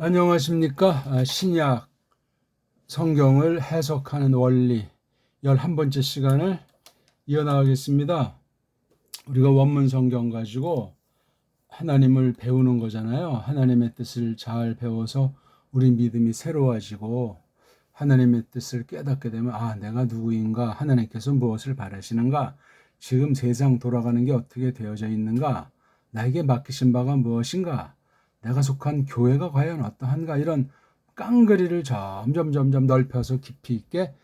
안녕하십니까? 신약 성경을 해석하는 원리 11번째 시간을 이어나가겠습니다. 우리가 원문 성경 가지고 하나님을 배우는 거잖아요. 하나님의 뜻을 잘 배워서 우리 믿음이 새로워지고 하나님의 뜻을 깨닫게 되면 내가 누구인가? 하나님께서 무엇을 바라시는가? 지금 세상 돌아가는 게 어떻게 되어져 있는가? 나에게 맡기신 바가 무엇인가? 내가 속한 교회가 과연 어떠한가? 이런 깡그리를 점점 넓혀서 깊이 있게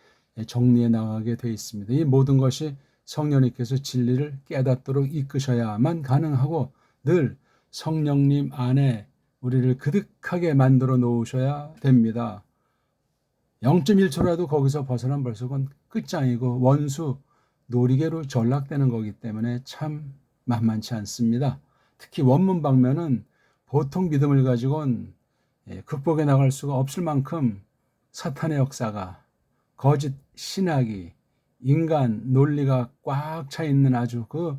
정리해 나가게 되어 있습니다. 이 모든 것이 성령님께서 진리를 깨닫도록 이끄셔야만 가능하고 늘 성령님 안에 우리를 그득하게 만들어 놓으셔야 됩니다. 0.1초라도 거기서 벗어나면 벌써 그건 끝장이고 원수 놀이개로 전락되는 거기 때문에 참 만만치 않습니다. 특히 원문 방면은 보통 믿음을 가지고는 극복해 나갈 수가 없을 만큼 사탄의 역사가 거짓 신학이 인간 논리가 꽉 차 있는 아주 그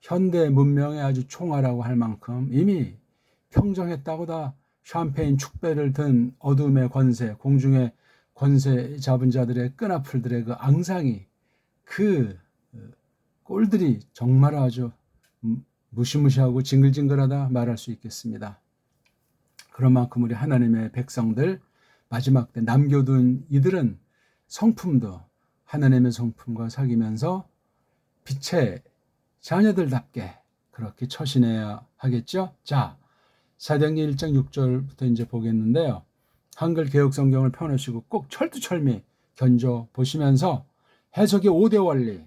현대 문명의 아주 총알이라고 할 만큼 이미 평정했다고 다 샴페인 축배를 든 어둠의 권세, 공중의 권세 잡은 자들의 끈앞풀들의 그 앙상이 그 꼴들이 정말 아주 무시무시하고 징글징글하다 말할 수 있겠습니다. 그런 만큼 우리 하나님의 백성들 마지막 때 남겨둔 이들은 성품도 하나님의 성품과 사귀면서 빛의 자녀들답게 그렇게 처신해야 하겠죠. 자, 사도행전 1장 6절부터 이제 보겠는데요. 한글 개혁 성경을 펴놓으시고 꼭 철두철미 견줘 보시면서 해석의 5대 원리,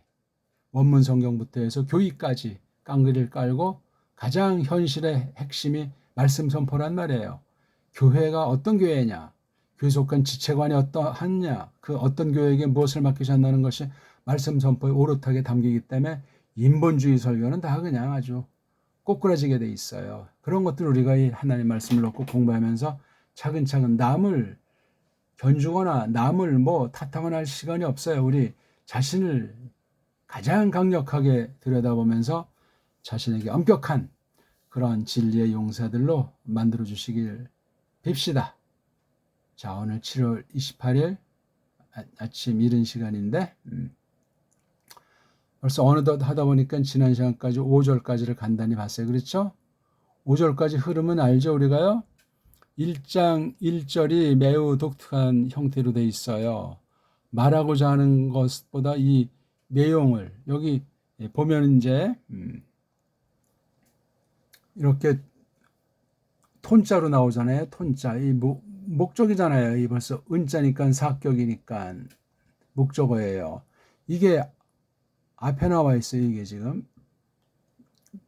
원문 성경부터 해서 교의까지 깡그리를 깔고 가장 현실의 핵심이 말씀 선포란 말이에요. 교회가 어떤 교회냐, 교회 속한 지체관이 어떠하냐, 그 어떤 교회에게 무엇을 맡기셨다는 것이 말씀 선포에 오롯하게 담기기 때문에 인본주의 설교는 다 그냥 아주 꼬꾸라지게 돼 있어요. 그런 것들 우리가 이 하나님 말씀을 놓고 공부하면서 차근차근 남을 견주거나 남을 탓하거나 할 시간이 없어요. 우리 자신을 가장 강력하게 들여다보면서 자신에게 엄격한 그러한 진리의 용사들로 만들어 주시길 빕시다. 자, 오늘 7월 28일 아침 이른 시간인데 벌써 어느덧 하다 보니까 지난 시간까지 5절까지를 간단히 봤어요. 그렇죠? 5절까지 흐름은 알죠, 우리가요? 1장 1절이 매우 독특한 형태로 돼 있어요. 말하고자 하는 것보다 이 내용을 여기 보면 이제 이렇게 톤자로 나오잖아요. 톤자. 이 목적이잖아요. 이 벌써 은자니까 사격이니까 목적어예요. 이게 앞에 나와 있어요. 이게 지금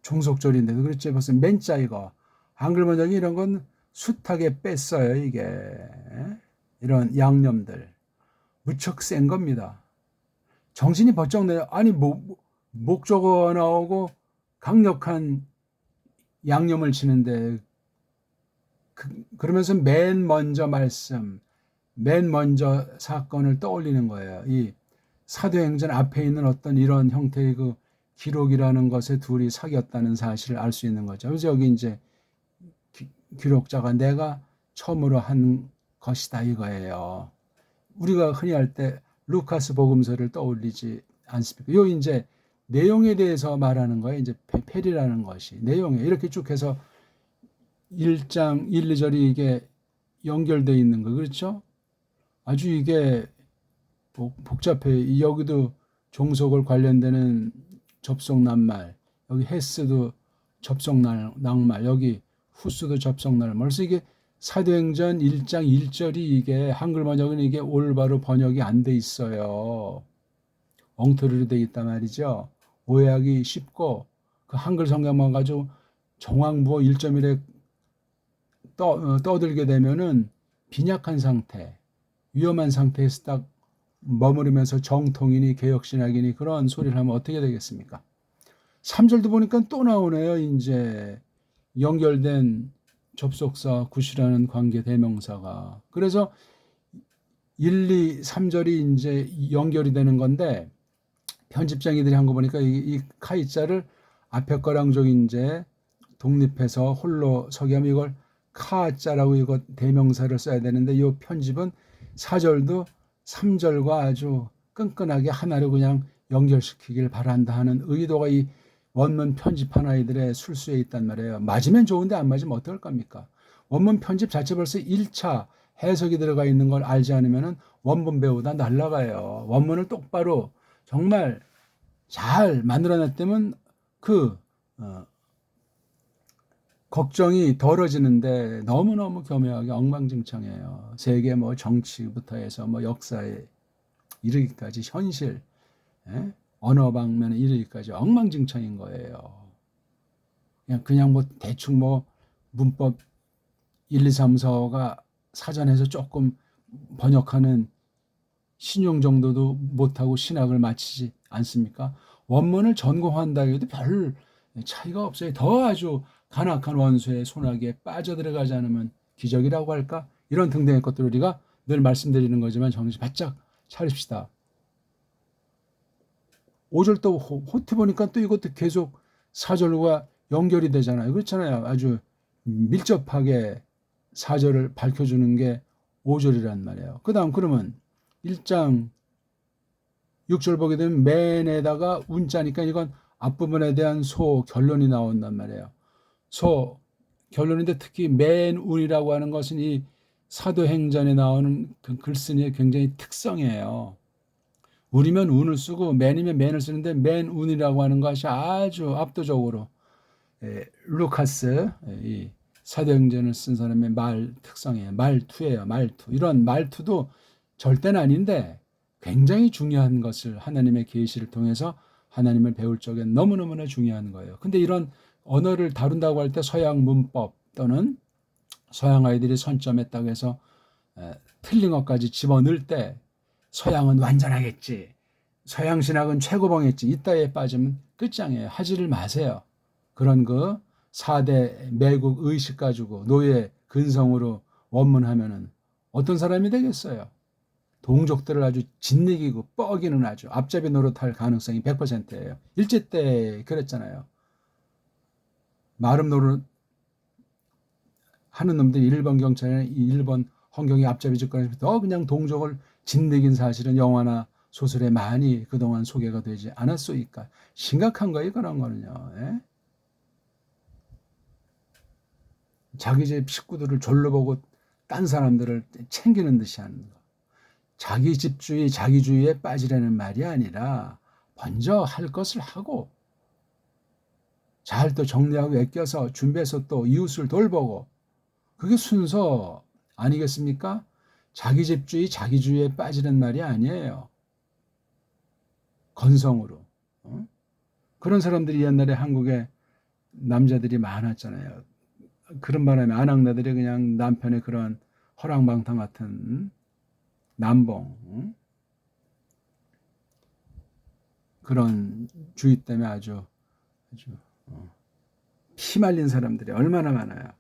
종속절인데도 그렇죠. 벌써 맨자 이거. 한글 번역이 이런 건 숱하게 뺐어요. 이게 이런 양념들 무척 센 겁니다. 정신이 번쩍 내요. 아니 목적어 나오고 강력한 양념을 치는데 그러면서 맨 먼저 말씀, 맨 먼저 사건을 떠올리는 거예요. 이 사도행전 앞에 있는 어떤 이런 형태의 그 기록이라는 것에 둘이 사귀었다는 사실을 알 수 있는 거죠. 그래서 여기 이제 기록자가 내가 처음으로 한 것이다 이거예요. 우리가 흔히 할 때 루카스 복음서를 떠올리지 않습니까? 요 이제 내용에 대해서 말하는 거예요. 이제 페리라는 것이 내용에 이렇게 쭉 해서 1장 1, 2절이 이게 연결되어 있는 거 그렇죠? 아주 이게 복잡해. 여기도 종속을 관련되는 접속 낱말, 여기 헤스도 접속 낱말, 여기 후스도 접속 낱말. 그래서 이게 사도행전 1장 1절이 이게 한글 번역은 이게 올바로 번역이 안 돼 있어요. 엉터리로 돼 있단 말이죠. 오해하기 쉽고 그 한글 성경만 가지고 정황부호 1.1에 떠들게 되면은 빈약한 상태, 위험한 상태에서 딱 머무르면서 정통이니 개혁신학이니 그런 소리를 하면 어떻게 되겠습니까? 3절도 보니까 또 나오네요. 이제 연결된 접속사 굿이라는 관계 대명사가. 그래서 1, 2, 3절이 이제 연결이 되는 건데 편집장이들이 한 거 보니까 이 카이자를 앞에 거랑 저기 이제 독립해서 홀로 서기 하면 이걸 카자라고 이거 대명사를 써야 되는데 이 편집은 4절도 3절과 아주 끈끈하게 하나로 그냥 연결시키길 바란다 하는 의도가 이 원문 편집한 아이들의 술수에 있단 말이에요. 맞으면 좋은데 안 맞으면 어떡할 겁니까? 원문 편집 자체 벌써 1차 해석이 들어가 있는 걸 알지 않으면 원문 배우다 날아가요. 원문을 똑바로 정말 잘 만들어냈다면 걱정이 덜어지는데 너무너무 교묘하게 엉망진창이에요. 세계 뭐 정치부터 해서 뭐 역사에 이르기까지 현실, 언어 방면에 이르기까지 엉망진창인 거예요. 그냥 뭐 대충 뭐 문법 1, 2, 3, 4가 사전에서 조금 번역하는 신용 정도도 못하고 신학을 마치지 않습니까? 원문을 전공한다 해도 별 차이가 없어요. 더 아주 간악한 원수의 손아귀에 빠져들어가지 않으면 기적이라고 할까? 이런 등등의 것들을 우리가 늘 말씀드리는 거지만 정신 바짝 차립시다. 5절 또 호트 보니까 또 이것도 계속 4절과 연결이 되잖아요. 그렇잖아요. 아주 밀접하게 4절을 밝혀주는 게 5절이란 말이에요. 그 다음 그러면 1장 6절 보게 되면 맨에다가 운자니까 이건 앞부분에 대한 소 결론이 나온단 말이에요. 소 결론인데 특히 맨운이라고 하는 것은 이 사도행전에 나오는 그 글쓰기의 굉장히 특성이에요. 운이면 운을 쓰고 맨이면 맨을 쓰는데 맨운이라고 하는 것이 아주 압도적으로 루카스 이 사도행전을 쓴 사람의 말 특성이에요. 말투예요. 말투. 이런 말투도 절대는 아닌데 굉장히 중요한 것을 하나님의 계시를 통해서 하나님을 배울 적에 너무너무나 중요한 거예요. 근데 이런 언어를 다룬다고 할 때 서양 문법 또는 서양 아이들이 선점했다고 해서 틀린 것까지 집어넣을 때 서양은 완전하겠지, 서양 신학은 최고봉했지, 이따위에 빠지면 끝장이에요. 하지를 마세요. 그런 그 4대 매국 의식 가지고 노예 근성으로 원문하면은 어떤 사람이 되겠어요? 동족들을 아주 짓이기고 뻐기는 아주 앞잡이 노릇할 가능성이 100%예요. 일제 때 그랬잖아요. 마름 노릇 하는 놈들이 일본 경찰이나 일본 헌경이 앞잡이 집권해서 더 그냥 동족을 짓이긴 사실은 영화나 소설에 많이 그동안 소개가 되지 않았으니까 심각한 거예요. 그런 거는요. 예? 자기 집 식구들을 졸로 보고 딴 사람들을 챙기는 듯이 하는 거. 자기 집주의, 자기주의에 빠지라는 말이 아니라 먼저 할 것을 하고 잘 또 정리하고 애껴서 준비해서 또 이웃을 돌보고 그게 순서 아니겠습니까? 자기 집주의, 자기주의에 빠지는 말이 아니에요. 건성으로. 그런 사람들이 옛날에 한국에 남자들이 많았잖아요. 그런 바람에 아낙네들이 그냥 남편의 그런 허랑방탕 같은 남봉 그런 주의 때문에 아주 피말린 사람들이 얼마나 많아요.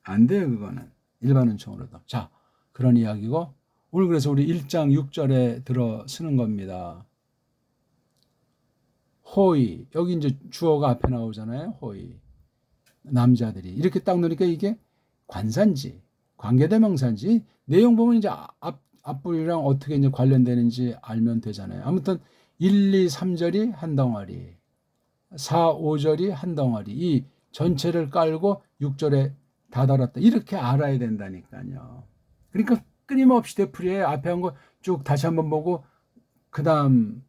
안 돼요. 그거는 일반 은총으로도. 자, 그런 이야기고 오늘 그래서 우리 1장 6절에 들어 쓰는 겁니다. 호의, 여기 이제 주어가 앞에 나오잖아요. 호의, 남자들이 이렇게 딱 놓으니까 이게 관사인지 관계대명사인지 내용 보면 이제 앞부분이랑 어떻게 이제 관련되는지 알면 되잖아요. 아무튼 1, 2, 3절이 한 덩어리, 4, 5절이 한 덩어리, 이 전체를 깔고 6절에 다 달았다. 이렇게 알아야 된다니까요. 그러니까 끊임없이 되풀이해 앞에 한 거 쭉 다시 한번 보고 그 다음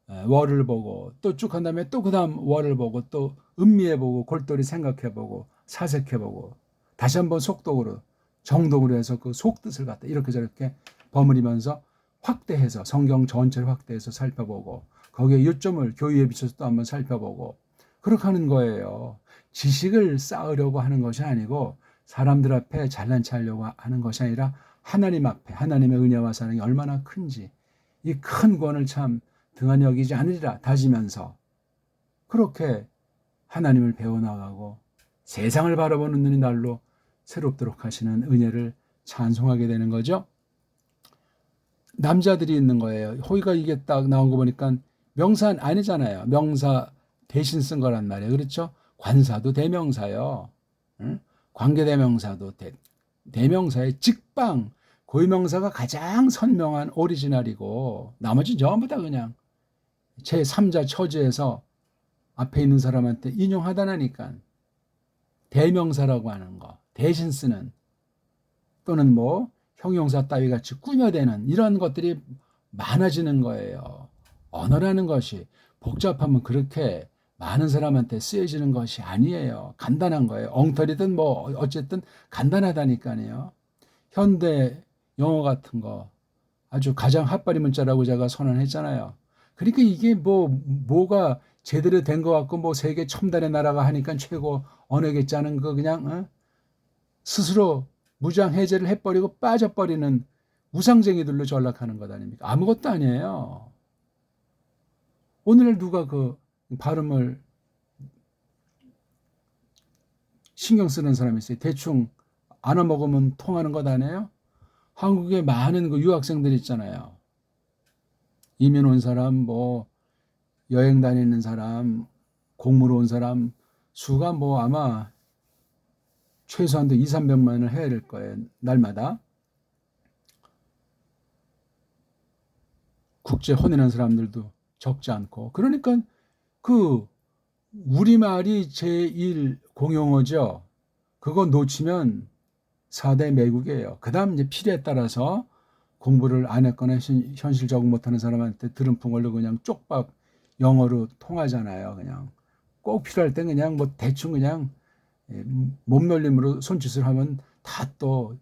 월을 보고 또 쭉 한 다음에 또 그 다음 월을 보고 또 음미해보고 골똘히 생각해보고 사색해보고 다시 한번 속독으로 정독으로 해서 그 속뜻을 갖다 이렇게 저렇게 버무리면서 확대해서 성경 전체를 확대해서 살펴보고 거기에 요점을 교의에 비춰서 또 한번 살펴보고 그렇게 하는 거예요. 지식을 쌓으려고 하는 것이 아니고 사람들 앞에 잘난 체 하려고 하는 것이 아니라 하나님 앞에 하나님의 은혜와 사랑이 얼마나 큰지 이 큰 권을 참 등한히 여기지 않으리라 다지면서 그렇게 하나님을 배워나가고 세상을 바라보는 눈이 날로 새롭도록 하시는 은혜를 찬송하게 되는 거죠. 남자들이 있는 거예요. 호의가 이게 딱 나온 거 보니까 명사 아니잖아요. 명사 대신 쓴 거란 말이에요. 그렇죠? 관사도 대명사요. 응? 관계대명사도 대명사의 직방, 고유명사가 가장 선명한 오리지널이고 나머지 전부 다 그냥 제3자 처지에서 앞에 있는 사람한테 인용하다라니까. 대명사라고 하는 거, 대신 쓰는 또는 뭐 형용사 따위 같이 꾸며대는 이런 것들이 많아지는 거예요. 언어라는 것이 복잡하면 그렇게 많은 사람한테 쓰여지는 것이 아니에요. 간단한 거예요. 엉터리든 뭐 어쨌든 간단하다니까요. 현대 영어 같은 거 아주 가장 핫바리 문자라고 제가 선언했잖아요. 그러니까 이게 뭐가 제대로 된 것 같고 뭐 세계 첨단의 나라가 하니까 최고 언어겠자는 거 그냥 스스로 무장 해제를 해버리고 빠져버리는 우상쟁이들로 전락하는 것 아닙니까? 아무것도 아니에요. 오늘 누가 그 발음을 신경 쓰는 사람이 있어요. 대충 알아먹으면 통하는 것 아니에요? 한국에 많은 그 유학생들 있잖아요. 이민 온 사람, 뭐 여행 다니는 사람, 공무로 온 사람 수가 뭐 아마 최소한도 2, 300만을 해야 될 거예요. 날마다. 국제 혼인한 사람들도 적지 않고. 그러니까 그 우리말이 제1 공용어죠. 그거 놓치면 4대 매국이에요. 그 다음 이제 필요에 따라서 공부를 안 했거나 현실 적응 못하는 사람한테 들은풍 걸로 그냥 쪽박 영어로 통하잖아요. 그냥 꼭 필요할 땐 그냥 뭐 대충 그냥 몸놀림으로 손짓을 하면 다 또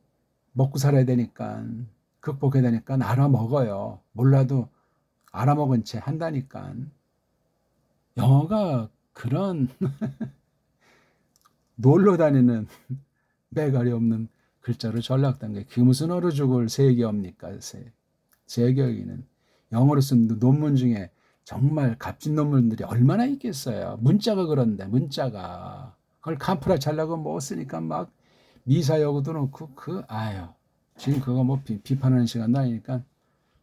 먹고 살아야 되니까 극복해야 되니까 알아먹어요. 몰라도 알아먹은 채 한다니까. 영어가 그런 놀러 다니는 매갈이 없는 글자로 전락된 게 그게 무슨 얼어 죽을 세계어입니까? 세계어기는 영어로 쓴 논문 중에 정말 값진 논문들이 얼마나 있겠어요. 문자가 그런데 문자가 그걸 캄프라 잘라고 뭐 쓰니까 막 미사여구도 놓고 아유 지금 그거 뭐 비판하는 시간도 아니니까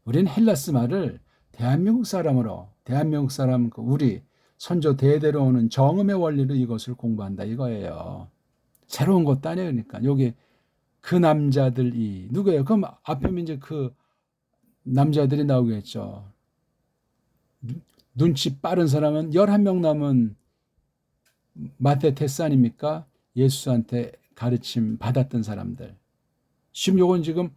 우리는 헬라스 말을 대한민국 사람으로 대한민국 사람 우리 선조 대대로 오는 정음의 원리로 이것을 공부한다 이거예요. 새로운 것도 아니에요. 그러니까 여기 그 남자들이 누구예요? 그럼 앞에 이제 그 남자들이 나오겠죠. 눈치 빠른 사람은 11명 남은 마테테스 아닙니까? 예수한테 가르침 받았던 사람들. 지금 요건 지금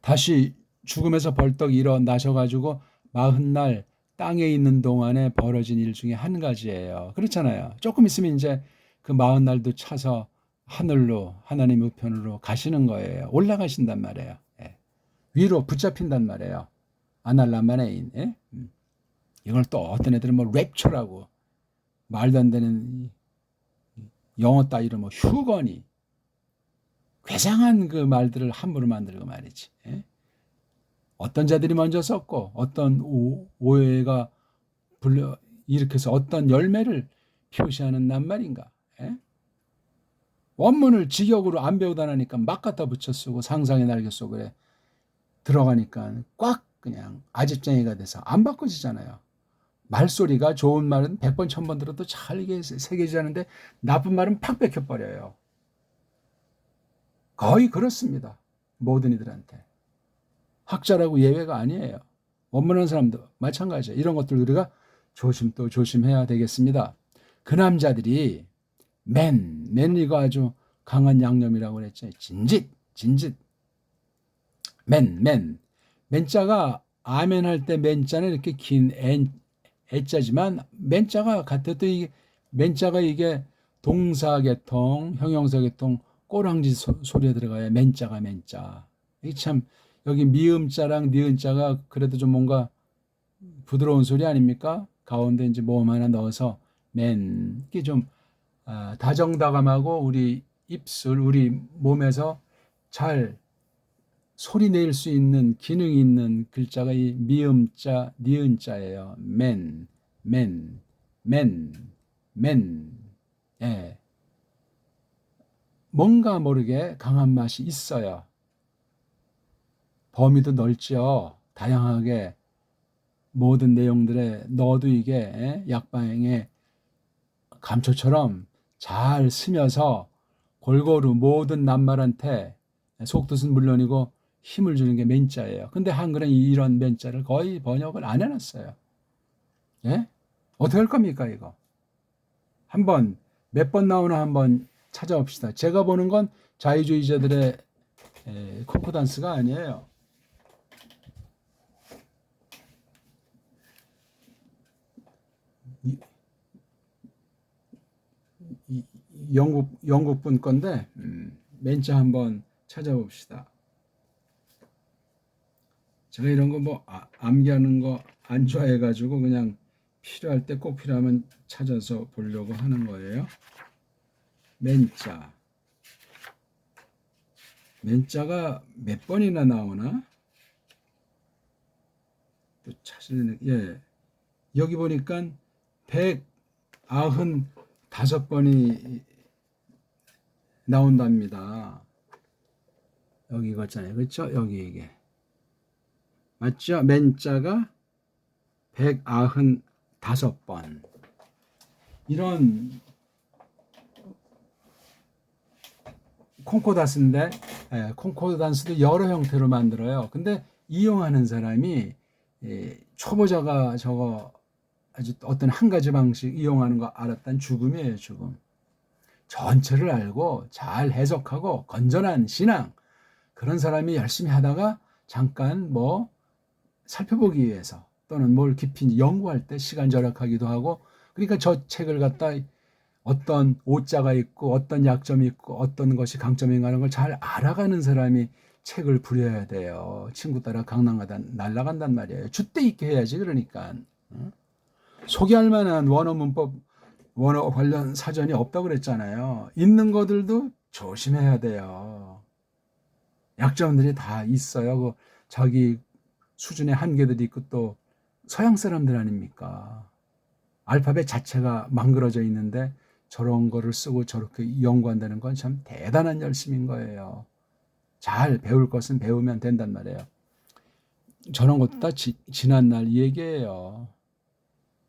다시 죽음에서 벌떡 일어나셔가지고 40날 땅에 있는 동안에 벌어진 일 중에 한 가지예요. 그렇잖아요. 조금 있으면 이제 그 40날도 차서 하늘로 하나님 우편으로 가시는 거예요. 올라가신단 말이에요. 예. 위로 붙잡힌단 말이에요. 아날라마네인. 예? 이걸 또 어떤 애들은 뭐 랩처라고 말도 안 되는 영어 따위로 뭐 휴거니 괴상한 그 말들을 함부로 만들고 말이지. 예? 어떤 자들이 먼저 썼고 어떤 오해가 일으켜서 어떤 열매를 표시하는 낱말인가. 예? 원문을 직역으로 안 배우다 나니까 막 갖다 붙여 쓰고 상상의 날개 속에 들어가니까 꽉 그냥 아집쟁이가 돼서 안 바꿔지잖아요. 말소리가 좋은 말은 100번 1000번 들어도 잘 이게 새겨지지 않는데 나쁜 말은 팍 뺏겨버려요. 거의 그렇습니다. 모든 이들한테. 학자라고 예외가 아니에요. 원문하는 사람도 마찬가지예요. 이런 것들 우리가 또 조심해야 되겠습니다. 그 남자들이 맨 이거 아주 강한 양념이라고 그랬죠. 진짓. 맨자가 아멘 할 때 맨자는 이렇게 긴 애자지만 맨자가 같아도 맨자가 이게 동사계통, 형용사계통 꼬랑지 소리가 들어가야 맨자. 이게 참 여기 미음자랑 니은자가 그래도 좀 뭔가 부드러운 소리 아닙니까? 가운데 이제 모음 하나 넣어서 이게 좀 다정다감하고 우리 입술, 우리 몸에서 잘 소리 낼 수 있는 기능이 있는 글자가 이 미음자, 니은자예요. 맨. 예. 뭔가 모르게 강한 맛이 있어요. 범위도 넓죠. 다양하게 모든 내용들에 넣어도 이게 약방의 감초처럼 잘 스며서 골고루 모든 낱말한테 속뜻은 물론이고 힘을 주는 게 맨자예요. 근데 한글은 이런 맨자를 거의 번역을 안 해놨어요. 예? 어떻게 할 겁니까, 이거? 한번 몇 번 나오나 한번 찾아봅시다. 제가 보는 건 자유주의자들의 콘코단스가 아니에요. 영국 분 건데 맨자 한번 찾아봅시다. 제가 이런 거 뭐 암기하는 거 안 좋아해가지고 그냥 필요할 때 꼭 필요하면 찾아서 보려고 하는 거예요. 맨자. 맨자가 몇 번이나 나오나? 또 찾으려는, 예. 여기 보니까 195번이 나온답니다. 여기 이거잖아요. 그렇죠? 여기 이게. 맞죠? 맨자가 195번. 이런 콩코단스인데, 콩코단스도 여러 형태로 만들어요. 근데 이용하는 사람이 초보자가 저거 아주 어떤 한 가지 방식 이용하는 거 알았단 죽음이에요, 죽음. 전체를 알고 잘 해석하고 건전한 신앙, 그런 사람이 열심히 하다가 잠깐 뭐 살펴보기 위해서 또는 뭘 깊이 연구할 때 시간 절약하기도 하고, 그러니까 저 책을 갖다 어떤 오자가 있고 어떤 약점이 있고 어떤 것이 강점인가 하는 걸 잘 알아가는 사람이 책을 부려야 돼요. 친구 따라 강남 가다 날아간단 말이에요. 줏대 있게 해야지. 그러니까 소개할 만한 원어 문법, 원어 관련 사전이 없다고 그랬잖아요. 있는 것들도 조심해야 돼요. 약점들이 다 있어요. 그 자기 수준의 한계들이 있고 또 서양 사람들 아닙니까? 알파벳 자체가 망그러져 있는데 저런 거를 쓰고 저렇게 연구한다는 건 참 대단한 열심인 거예요. 잘 배울 것은 배우면 된단 말이에요. 저런 것도 다 지난 날 얘기예요.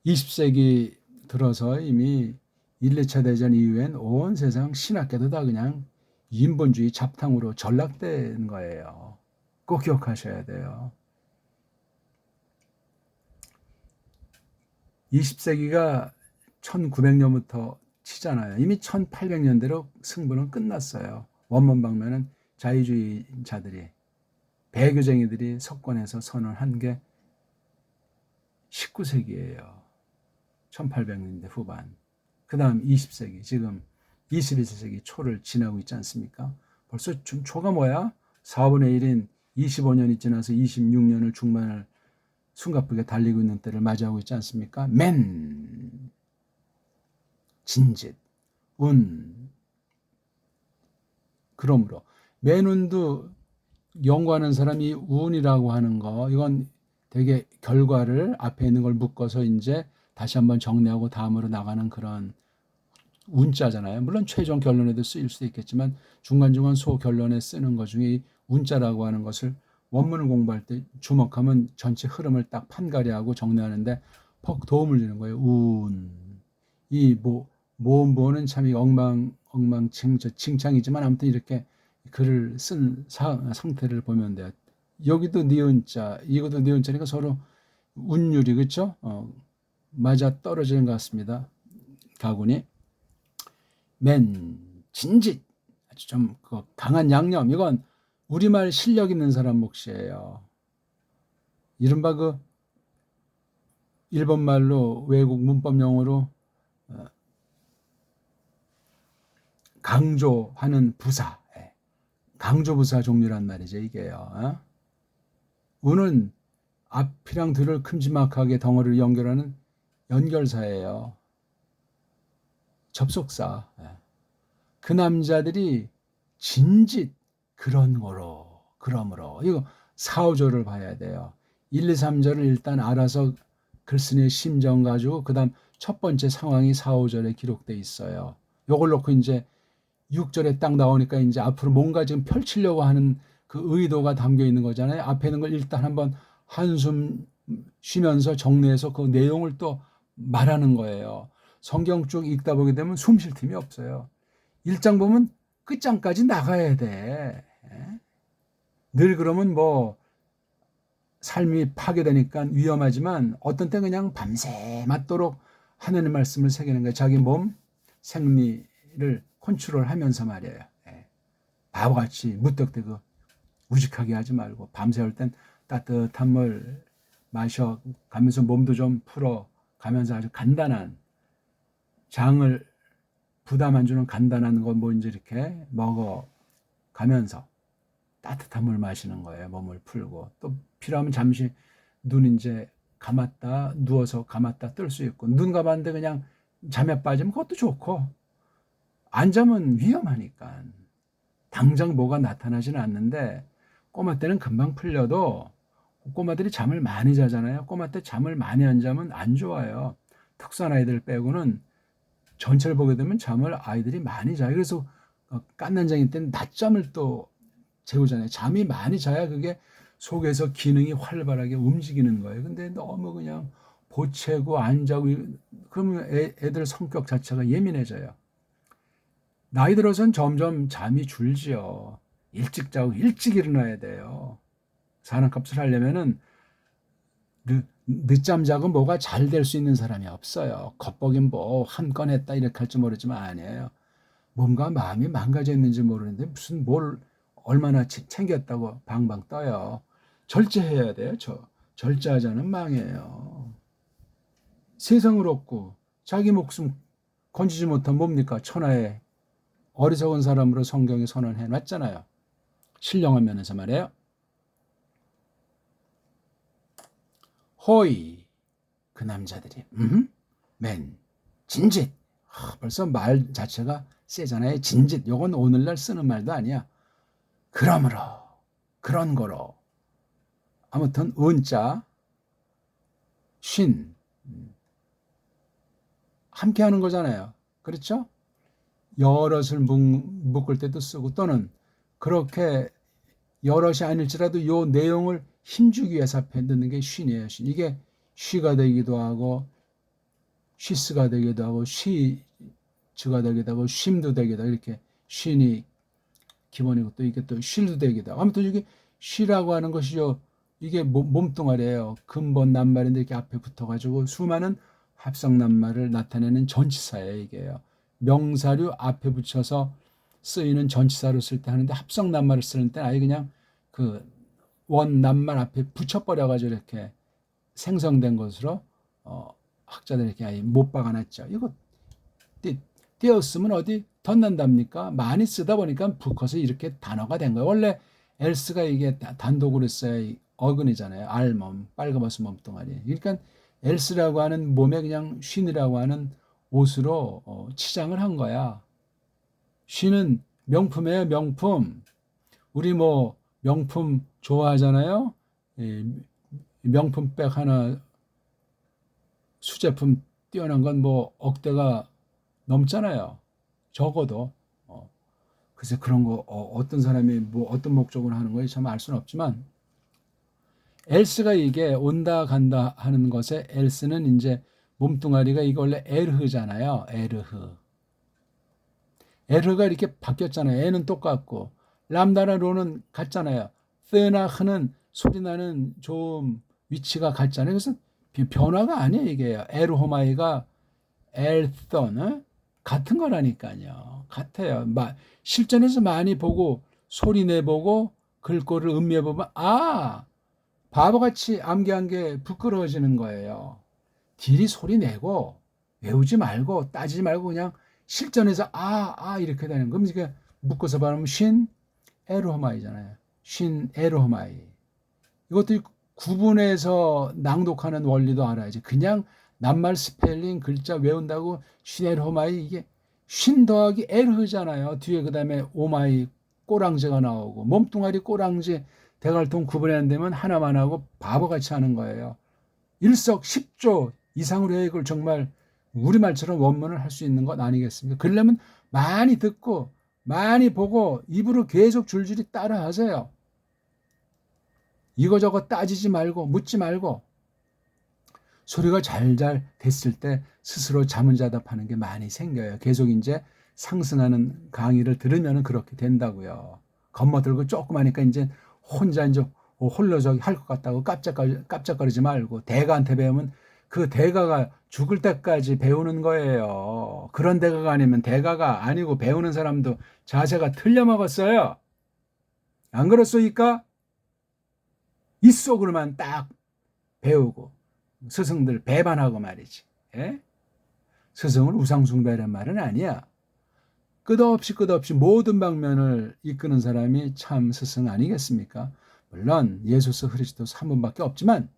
20세기 들어서 이미 1, 2차 대전 이후엔 온 세상 신학계도 다 그냥 인본주의 잡탕으로 전락된 거예요. 꼭 기억하셔야 돼요. 20세기가 1900년부터 치잖아요. 이미 1800년대로 승부는 끝났어요. 원문 방면은 자유주의자들이, 배교쟁이들이 석권해서 선언한 게 19세기예요. 1800년대 후반. 그 다음 20세기, 지금 21세기 초를 지나고 있지 않습니까? 벌써 좀 초가 뭐야? 4분의 1인 25년이 지나서 26년을 중반을 숨가쁘게 달리고 있는 때를 맞이하고 있지 않습니까? 맨, 진짓, 운. 그러므로 맨운도 연구하는 사람이 운이라고 하는 거, 이건 되게 결과를 앞에 있는 걸 묶어서 이제 다시 한번 정리하고 다음으로 나가는 그런 운자잖아요. 물론 최종 결론에도 쓰일 수도 있겠지만 중간중간 소결론에 쓰는 것 중에 운자라고 하는 것을 원문을 공부할 때 주목하면 전체 흐름을 딱 판가리하고 정리하는데 퍽 도움을 주는 거예요. 운. 이 모음보는 참 칭찬이지만 아무튼 이렇게 글을 쓴 상태를 보면 돼요. 여기도 니은자, 이것도 니은자니까 서로 운율이, 그렇죠? 맞아 떨어지는 것 같습니다. 가군이. 맨, 진짓, 아주 좀 강한 양념. 이건 우리말 실력 있는 사람 몫이에요. 이른바 그 일본말로 외국 문법용어로 강조하는 부사, 강조부사 종류란 말이죠, 이게요. 운은 앞이랑 뒤를 큼지막하게 덩어리를 연결하는 연결사예요. 접속사. 그 남자들이 진짓 그런 거로, 그러므로 이거 4, 5절을 봐야 돼요. 1, 2, 3절을 일단 알아서 글쓴이의 심정 가지고 그 다음 첫 번째 상황이 4, 5절에 기록돼 있어요. 요걸 놓고 이제 6절에 딱 나오니까 이제 앞으로 뭔가 지금 펼치려고 하는 그 의도가 담겨 있는 거잖아요. 앞에 있는 걸 일단 한번 한숨 쉬면서 정리해서 그 내용을 또 말하는 거예요. 성경 쭉 읽다 보게 되면 숨 쉴 틈이 없어요. 1장 보면 끝장까지 나가야 돼. 늘 그러면 뭐 삶이 파괴되니까 위험하지만 어떤 때 그냥 밤새 맞도록 하나님 말씀을 새기는 거예요. 자기 몸 생리를 컨트롤하면서 말이에요. 바보같이 무턱대고 우직하게 하지 말고 밤새울 땐 따뜻한 물 마셔 가면서 몸도 좀 풀어 가면서 아주 간단한 장을 부담 안 주는 간단한 거 뭐 이제 이렇게 먹어 가면서 따뜻한 물 마시는 거예요. 몸을 풀고 또 필요하면 잠시 눈 이제 감았다 누워서 감았다 뜰 수 있고 눈 감았는데 그냥 잠에 빠지면 그것도 좋고 안 자면 위험하니까 당장 뭐가 나타나지는 않는데 꼬마 때는 금방 풀려도 꼬마들이 잠을 많이 자잖아요. 꼬마 때 잠을 많이 안 자면 안 좋아요. 특수한 아이들 빼고는 전체를 보게 되면 잠을 아이들이 많이 자요. 그래서 깐난쟁이 때는 낮잠을 또 재우잖아요. 잠이 많이 자야 그게 속에서 기능이 활발하게 움직이는 거예요. 근데 너무 그냥 보채고 안 자고 그러면 애들 성격 자체가 예민해져요. 나이 들어선 점점 잠이 줄지요. 일찍 자고 일찍 일어나야 돼요. 사는 값을 하려면은 늦잠 자고 뭐가 잘 될 수 있는 사람이 없어요. 겉보긴 뭐 한 건 했다 이렇게 할지 모르지만 아니에요. 몸과 마음이 망가져 있는지 모르는데 무슨 뭘 얼마나 챙겼다고 방방 떠요. 절제해야 돼요. 절제하자는 망해요. 세상을 얻고 자기 목숨 건지지 못한 뭡니까? 천하의 어리석은 사람으로 성경이 선언해 놨잖아요. 신령한 면에서 말이에요. 호이 그 남자들이 맨 진짓 벌써 말 자체가 세잖아요. 진짓 요건 오늘날 쓰는 말도 아니야. 그러므로 그런 거로 아무튼 은자 쉰 함께 하는 거잖아요. 그렇죠? 여럿을 묶을 때도 쓰고 또는 그렇게 여럿이 아닐지라도 요 내용을 힘주기 위해서 앞에 넣는 게 쉰이에요. 쉰. 이게 쉬가 되기도 하고 쉬스가 되기도 하고 쉬즈가 되기도 하고 쉼도 되기도 하고 이렇게 쉰이 기본이고 또 이게 또 쉴도 되기도 하고 아무튼 이게 쉬라고 하는 것이죠. 이게 몸뚱아리예요. 근본 낱말인데 이렇게 앞에 붙어가지고 수많은 합성 낱말을 나타내는 전치사예요. 이게요. 명사류 앞에 붙여서 쓰이는 전치사로 쓸 때 하는데 합성 낱말을 쓰는 때는 아예 그냥 그 원 낱말 앞에 붙여버려가지고 이렇게 생성된 것으로 학자들이 이렇게 아예 못 박아놨죠. 이거 띄었으면 어디 덧난답니까? 많이 쓰다 보니까 붙어서 이렇게 단어가 된 거예요. 원래 else가 이게 단독으로 써야 어근이잖아요. 알몸, 빨가벗은 몸뚱아리. 그러니까 else라고 하는 몸에 그냥 쉰이라고 하는 옷으로 치장을 한 거야. 쉰은 명품이에요, 명품. 우리 뭐 명품 좋아하잖아요. 명품백 하나 수제품 뛰어난 건 뭐 억대가 넘잖아요. 적어도. 그래서 그런 거 어떤 사람이 뭐 어떤 목적으로 하는 거에 참 알 수는 없지만 엘스가 이게 온다 간다 하는 것에 엘스는 이제 몸뚱아리가 이거 원래 에르흐잖아요. 에르흐. 에르흐가 이렇게 바뀌었잖아요. 에는 똑같고 람다나 로는 같잖아요. 페나 흐는 소리 나는 좀 위치가 같잖아요. 그래서 변화가 아니에요. 이게 에르호마이가 엘선 같은 거라니까요. 같아요. 실전에서 많이 보고 소리 내보고 글꼴을 음미해보면 바보같이 암기한 게 부끄러워지는 거예요. 딜이 소리 내고 외우지 말고 따지지 말고 그냥 실전에서 이렇게 되는 거면 이게 묶어서 발음하면 쉰 에르호마이잖아요. 쉰 에르호마이. 이것도 구분해서 낭독하는 원리도 알아야지. 그냥 낱말 스펠링 글자 외운다고 쉰 에르호마이 이게 쉰 더하기 에르흐잖아요. 뒤에 그 다음에 오마이 꼬랑지가 나오고 몸뚱아리 꼬랑지 대갈통 구분이 안 되면 하나만 하고 바보같이 하는 거예요. 일석십조 이상으로 해 이걸 정말 우리말처럼 원문을 할 수 있는 것 아니겠습니까? 그러려면 많이 듣고 많이 보고 입으로 계속 줄줄이 따라 하세요. 이거저거 따지지 말고 묻지 말고 소리가 잘 됐을 때 스스로 자문자답하는 게 많이 생겨요. 계속 이제 상승하는 강의를 들으면 그렇게 된다고요. 겁먹들고 조금 하니까 이제 혼자 이제 홀로 저기 할 것 같다고 깜짝거리지 말고 대가한테 배우면 그 대가가 죽을 때까지 배우는 거예요. 그런 대가가 아니면 대가가 아니고 배우는 사람도 자세가 틀려먹었어요. 안 그렇소이까? 이 속으로만 딱 배우고 스승들 배반하고 말이지. 예? 스승을 우상숭배란 말은 아니야. 끝없이 모든 방면을 이끄는 사람이 참 스승 아니겠습니까? 물론 예수 그리스도 한 분밖에 없지만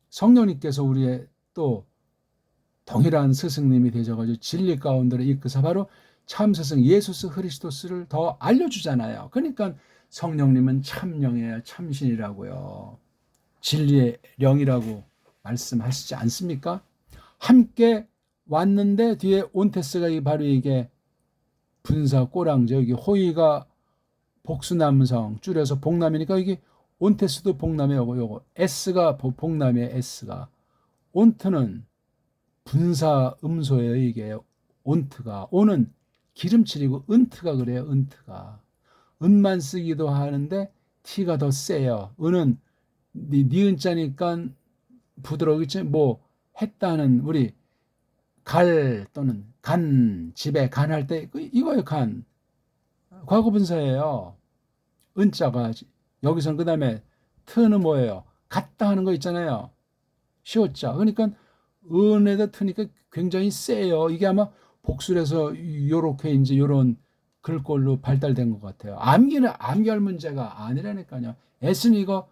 성령님께서 우리의 또 동일한 스승님이 되셔가지고 진리 가운데로 이끄사 바로 참 스승 예수 그리스도를 더 알려주잖아요. 그러니까 성령님은 참령이에요. 참신이라고요. 진리의 영이라고 말씀하시지 않습니까? 함께 왔는데 뒤에 온테스가 바로 이게 분사 꼬랑지, 여기 호의가 복수남성 줄여서 복남이니까 이게 온테스도 복남에 요거 S가 복남이에요. S가 온트는 분사 음소예요. 이게 온트가 오는 기름칠이고 은트가 그래요. 은트가 은만 쓰기도 하는데 T가 더 세요. 은은 니은자니까 부드러우겠지. 뭐 했다는 우리 갈 또는 간 집에 간할 때 이거예요. 간 과거분사예요. 은자가 여기서는 그 다음에 트는 뭐예요? 갔다 하는 거 있잖아요. 쉬웠자. 그러니까 은에다 트니까 굉장히 세요. 이게 아마 복술에서 요렇게 이제 요런 글꼴로 발달된 것 같아요. 암기할 문제가 아니라니까요. S는 이거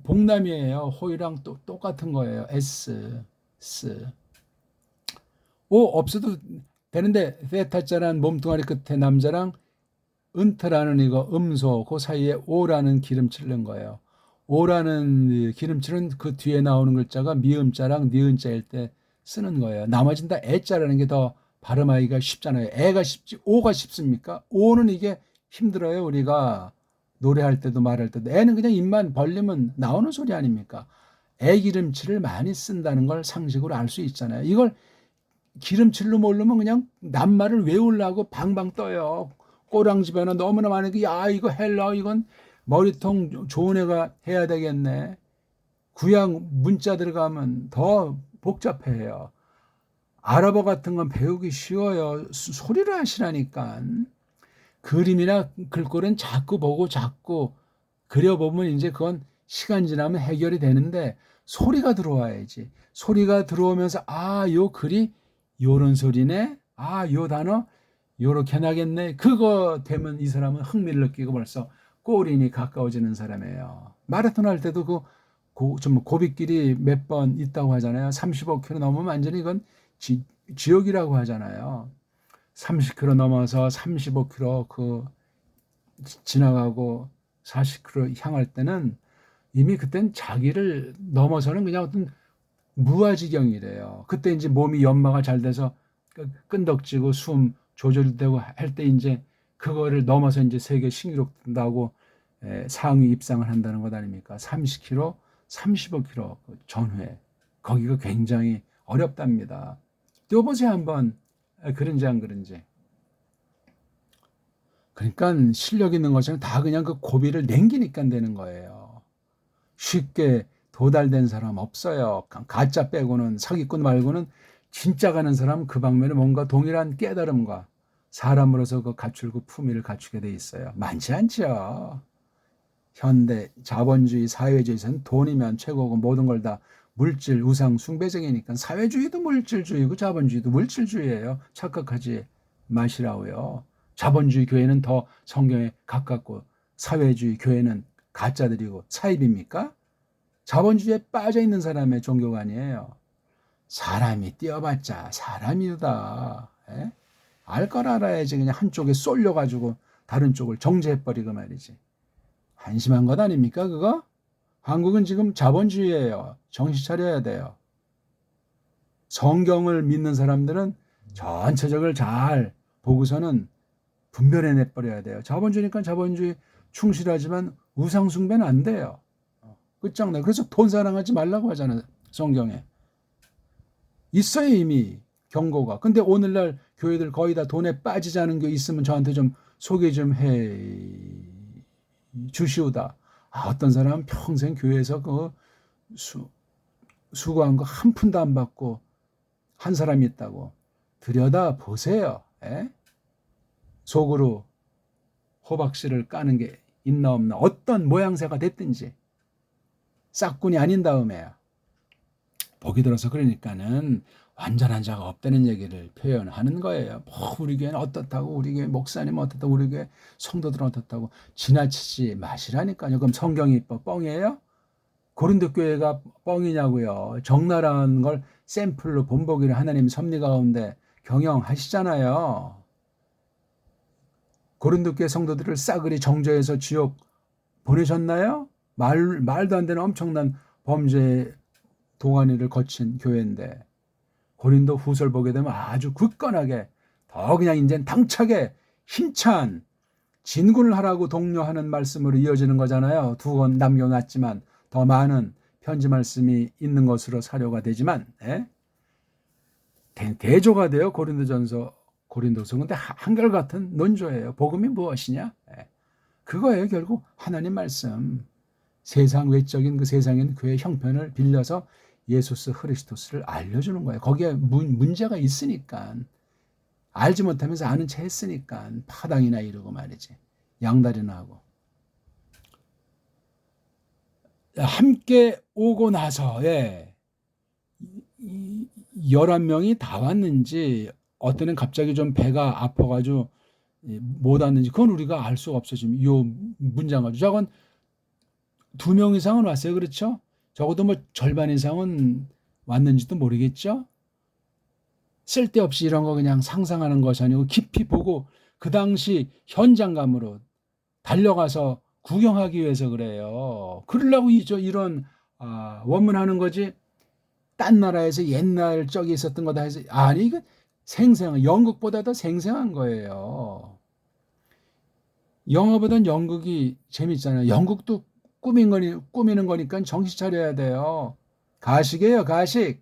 복남이에요. 호이랑 똑같은 거예요. S. 오 없어도 되는데 세타자란 몸뚱아리 끝에 남자랑 은트라는 이거 음소 그 사이에 오라는 기름칠을 넣은 거예요. 오라는 기름칠은 그 뒤에 나오는 글자가 미음자랑 니은자일 때 쓰는 거예요. 나머지는 다 애자라는 게 더 발음하기가 쉽잖아요. 애가 쉽지 오가 쉽습니까? 오는 이게 힘들어요. 우리가 노래할 때도 말할 때도 애는 그냥 입만 벌리면 나오는 소리 아닙니까? 애 기름칠을 많이 쓴다는 걸 상식으로 알 수 있잖아요. 이걸 기름칠로 모르면 그냥 낱말을 외우려고 방방 떠요. 꼬랑집에나 너무나 많으니까 야 이거 헬라 이건 머리통 좋은 애가 해야 되겠네. 구약 문자 들어가면 더 복잡해요. 아랍어 같은 건 배우기 쉬워요. 소리를 하시라니까. 그림이나 글꼴은 자꾸 보고 자꾸 그려보면 이제 그건 시간 지나면 해결이 되는데 소리가 들어와야지. 소리가 들어오면서 요 글이 요런 소리네. 요 단어 요렇게 나겠네. 그거 되면 이 사람은 흥미를 느끼고 벌써 골인이 가까워지는 사람이에요. 마라톤 할 때도 좀 고비길이 몇 번 있다고 하잖아요. 35km 넘으면 완전히 이건 지옥이라고 하잖아요. 30km 넘어서 35km 지나가고 40km 향할 때는 이미 그땐 자기를 넘어서는 그냥 어떤 무아지경이래요. 그때 이제 몸이 연마가 잘 돼서 끈덕지고 숨 조절되고 할 때 이제 그거를 넘어서 이제 세계 신기록 든다고 상위 입상을 한다는 것 아닙니까? 30km, 35km 전후에 거기가 굉장히 어렵답니다. 뛰어보세요 한번. 그런지 안 그런지. 그러니까 실력 있는 것은 다 그냥 그 고비를 넘기니까 되는 거예요. 쉽게 도달된 사람 없어요. 가짜 빼고는 사기꾼 말고는 진짜 가는 사람은 그 방면에 뭔가 동일한 깨달음과 사람으로서 그 갖출 그 품위를 갖추게 돼 있어요. 많지 않죠. 현대 자본주의 사회주의에서는 돈이면 최고고 모든 걸 다 물질 우상 숭배적이니까 사회주의도 물질주의고 자본주의도 물질주의예요. 착각하지 마시라고요. 자본주의 교회는 더 성경에 가깝고 사회주의 교회는 가짜들이고 사입입니까? 자본주의에 빠져 있는 사람의 종교가 아니에요. 사람이 뛰어봤자 사람이다. 알 걸 알아야지 그냥 한쪽에 쏠려가지고 다른 쪽을 정죄해버리고 말이지. 한심한 것 아닙니까 그거? 한국은 지금 자본주의예요. 정신 차려야 돼요. 성경을 믿는 사람들은 전체적을 잘 보고서는 분별해내버려야 돼요. 자본주의니까 자본주의 충실하지만 우상숭배는 안 돼요. 끝장나. 그래서 돈 사랑하지 말라고 하잖아요. 성경에. 있어요 이미 경고가. 근데 오늘날 교회들 거의 다 돈에 빠지자는 게 있으면 저한테 좀 소개 좀 해 주시오다. 어떤 사람은 평생 교회에서 그 수고한 거 한 푼도 안 받고 한 사람이 있다고. 들여다 보세요. 에? 속으로 호박씨를 까는 게 있나 없나, 어떤 모양새가 됐든지 싹군이 아닌 다음에 보기 들어서 그러니까는 완전한 자가 없다는 얘기를 표현하는 거예요. 우리 교회는 어떻다고, 우리 교회 목사님은 어떻다고, 우리 교회 성도들은 어떻다고 지나치지 마시라니까요. 그럼 성경이 뻥이에요? 고린도 교회가 뻥이냐고요. 적나라한 걸 샘플로 본보기를 하나님 섭리 가운데 경영하시잖아요. 고린도 교회 성도들을 싸그리 정죄해서 지옥 보내셨나요? 말도 안 되는 엄청난 범죄 동안이를 거친 교회인데, 고린도 후서를 보게 되면 아주 굳건하게 더 그냥 이제 당차게 힘찬 진군을 하라고 독려하는 말씀으로 이어지는 거잖아요. 2권 남겨놨지만 더 많은 편지 말씀이 있는 것으로 사료가 되지만, 대조가 돼요. 고린도서. 근데 한결같은 논조예요. 복음이 무엇이냐? 그거예요. 결국 하나님 말씀. 세상 외적인 그 세상인 그의 형편을 빌려서 예수스 그리스도스를 알려주는 거예요. 거기에 문제가 있으니까, 알지 못하면서 아는 체 했으니까 파당이나 이러고 말이지. 양다리나 하고. 함께 오고 나서 11명이 다 왔는지, 어떤 애는 갑자기 좀 배가 아파가지고 못 왔는지, 그건 우리가 알 수가 없어. 지금 이 문장 가지고. 저건 2명 이상은 왔어요. 그렇죠? 적어도 뭐 절반 이상은 왔는지도 모르겠죠? 쓸데없이 이런 거 그냥 상상하는 것이 아니고 깊이 보고 그 당시 현장감으로 달려가서 구경하기 위해서 그래요. 그러려고 이런 원문하는 거지. 딴 나라에서 옛날 적이 있었던 거다 해서, 아니, 이거 생생한, 연극보다 더 생생한 거예요. 영화보단 연극이 재밌잖아요. 연극도 꾸미는 거니까 정신 차려야 돼요. 가식이에요, 가식.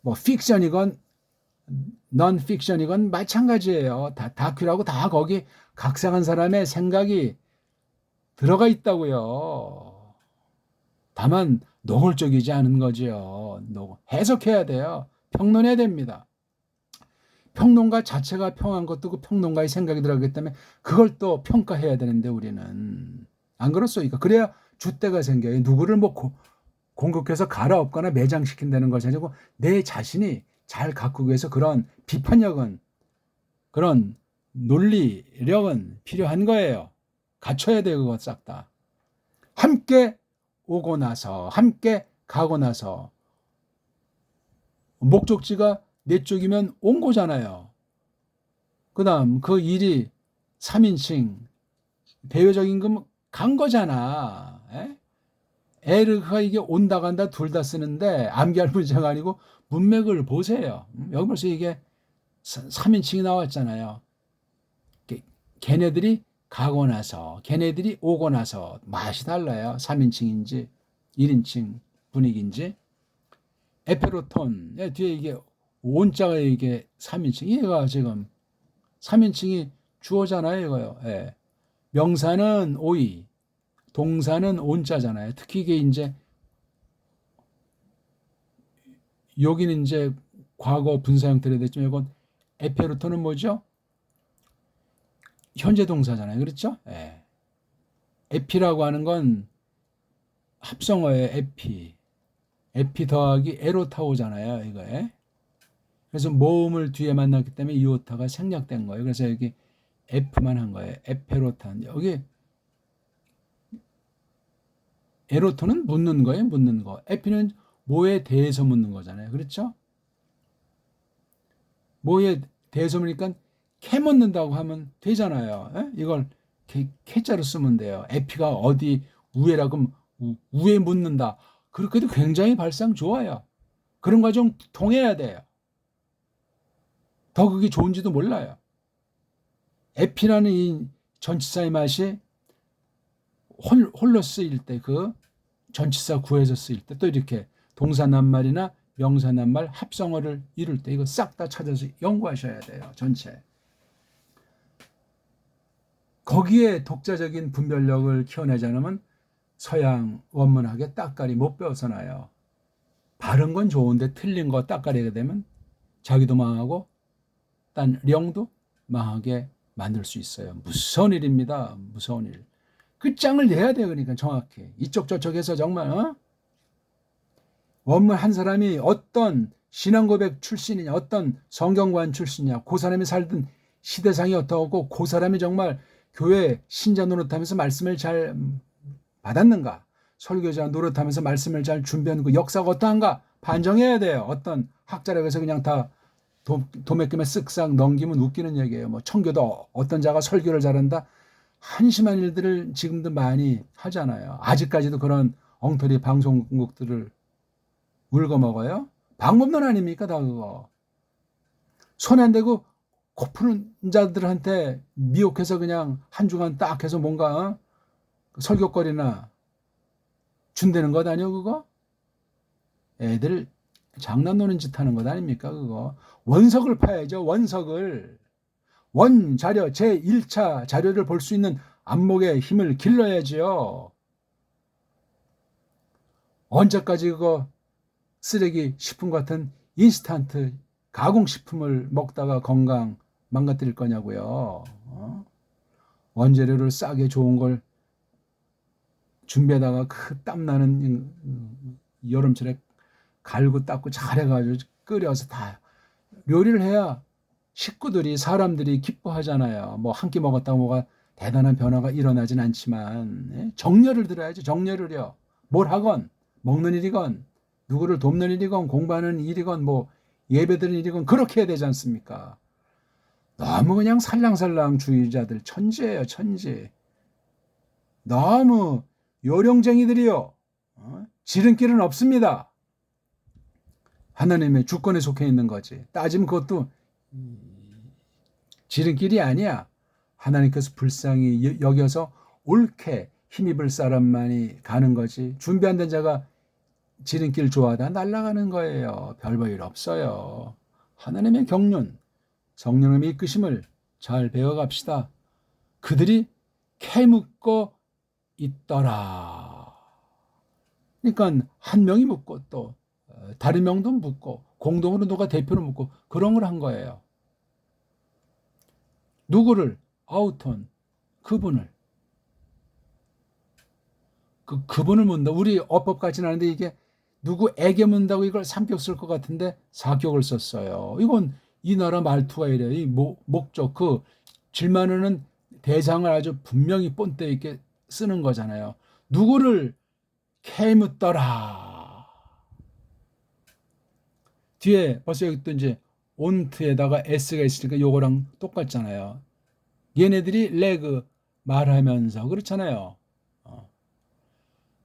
뭐 픽션이건 넌 픽션이건 마찬가지예요. 다큐라고 다 거기 각색한 사람의 생각이 들어가 있다고요. 다만 노골적이지 않은 거지요. 해석해야 돼요. 평론해야 됩니다. 평론가 자체가 평한 것도 그 평론가의 생각이 들어가기 때문에 그걸 또 평가해야 되는데 우리는 안 그렇습니까? 그래야 줏대가 생겨요. 누구를 뭐 공격해서 갈아엎거나 매장시킨다는 것이 아니고 내 자신이 잘 가꾸기 위해서 그런 비판력은, 그런 논리력은 필요한 거예요. 갖춰야 돼요. 그거 싹 다. 함께 오고 나서, 함께 가고 나서, 목적지가 내 쪽이면 온 거잖아요. 그 다음 그 일이 3인칭 대외적인 건 간 거잖아. 에르가 이게 온다 간다 둘 다 쓰는데 암기할 문제가 아니고 문맥을 보세요. 여기 벌써 이게 3인칭이 나왔잖아요. 걔네들이 가고 나서, 걔네들이 오고 나서 맛이 달라요. 3인칭인지 1인칭 분위기인지. 에페로톤 뒤에 이게 온자가 이게 3인칭, 얘가 지금 3인칭이 주어잖아요. 이거요. 명사는 오이, 동사는 온자잖아요. 특히 이게 이제 여기는 이제 과거 분사 형태로 됐지만 이건 에페로톤은 뭐죠? 현재 동사잖아요. 그렇죠? 에피라고 하는 건 합성어예요. 에피 더하기 에로타오잖아요. 이거에. 그래서 모음을 뒤에 만났기 때문에 이오타가 생략된 거예요. 그래서 여기 F만 한 거예요. 에페로탄. 여기 에로톤은 묻는 거예요. 묻는 거. 에피는 뭐에 대해서 묻는 거잖아요. 그렇죠? 뭐에 대해서 묻으니까 캐 묻는다고 하면 되잖아요. 이걸 캐자로 쓰면 돼요. 에피가 어디 우에라고 하면 우에 묻는다. 그렇게도 굉장히 발상 좋아요. 그런 과정 통해야 돼요. 더 그게 좋은지도 몰라요. 에피라는 이 전치사의 맛이 홀로 쓰일 때, 그 전치사 구해서 쓰일 때, 또 이렇게 동사 낱말이나 명사 낱말 합성어를 이룰 때 이거 싹 다 찾아서 연구하셔야 돼요. 전체. 거기에 독자적인 분별력을 키워내지 않으면 서양 원문학의 따까리 못 배워서나요. 바른 건 좋은데 틀린 거 따까리가 되면 자기도 망하고 딴 령도 망하게 만들 수 있어요. 무서운 일입니다. 무서운 일. 끝장을 내야 돼요. 그러니까 정확히. 이쪽 저쪽에서 정말 원문 한 사람이 어떤 신앙고백 출신이냐, 어떤 성경관 출신이냐, 그 사람이 살던 시대상이 어떠하고 그 사람이 정말 교회 신자 노릇하면서 말씀을 잘 받았는가, 설교자 노릇하면서 말씀을 잘 준비한 그 역사가 어떠한가 반정해야 돼요. 어떤 학자라고 해서 그냥 다 도매금에 쓱싹 넘기면 웃기는 얘기예요. 뭐 청교도 어떤 자가 설교를 잘한다. 한심한 일들을 지금도 많이 하잖아요. 아직까지도 그런 엉터리 방송국들을 울거먹어요. 방법론 아닙니까 다 그거. 손 안 대고 코 푸는 자들한테 미혹해서 그냥 한 주간 딱 해서 뭔가 설교거리나 준다는 것 아니요 그거? 애들 장난 노는 짓 하는 것 아닙니까 그거? 원석을 파야죠. 원석을. 원자료 제1차 자료를 볼 수 있는 안목의 힘을 길러야지요. 언제까지 그거 쓰레기 식품 같은 인스턴트 가공식품을 먹다가 건강 망가뜨릴 거냐고요. 원재료를 싸게 좋은 걸 준비하다가 그 땀나는 여름철에 갈고 닦고 잘해가지고 끓여서 다 요리를 해야 식구들이 사람들이 기뻐하잖아요. 뭐 한 끼 먹었다고 뭐가 대단한 변화가 일어나진 않지만 정열을 들어야지. 정열을요. 뭘 하건 먹는 일이건 누구를 돕는 일이건 공부하는 일이건 뭐 예배드리는 일이건 그렇게 해야 되지 않습니까? 너무 그냥 살랑살랑 주의자들 천지예요. 천지. 너무 요령쟁이들이요. 지름길은 없습니다. 하나님의 주권에 속해 있는 거지. 따지면 그것도 지름길이 아니야. 하나님께서 불쌍히 여겨서 옳게 힘입을 사람만이 가는 거지. 준비 안 된 자가 지름길 좋아하다 날아가는 거예요. 별 볼 일 없어요. 하나님의 경륜, 성령님의 이끄심을 잘 배워갑시다. 그들이 캐묻고 있더라. 그러니까 한 명이 묻고 또 다른 명도 묻고 공동으로 누가 대표로 묻고 그런 걸 한 거예요. 누구를? 아우톤. 그분을. 그분을 묻는다. 우리 어법 같지는 않은데 이게 누구에게 묻는다고 이걸 3격 쓸 것 같은데 4격을 썼어요. 이건 이 나라 말투가 이래요. 이 목적, 그 질문하는 대상을 아주 분명히 본때 있게 쓰는 거잖아요. 누구를 캐묻더라. 뒤에 벌써 여기 또 이제 온트에다가 s가 있으니까 요거랑 똑같잖아요. 얘네들이 레그 말하면서 그렇잖아요.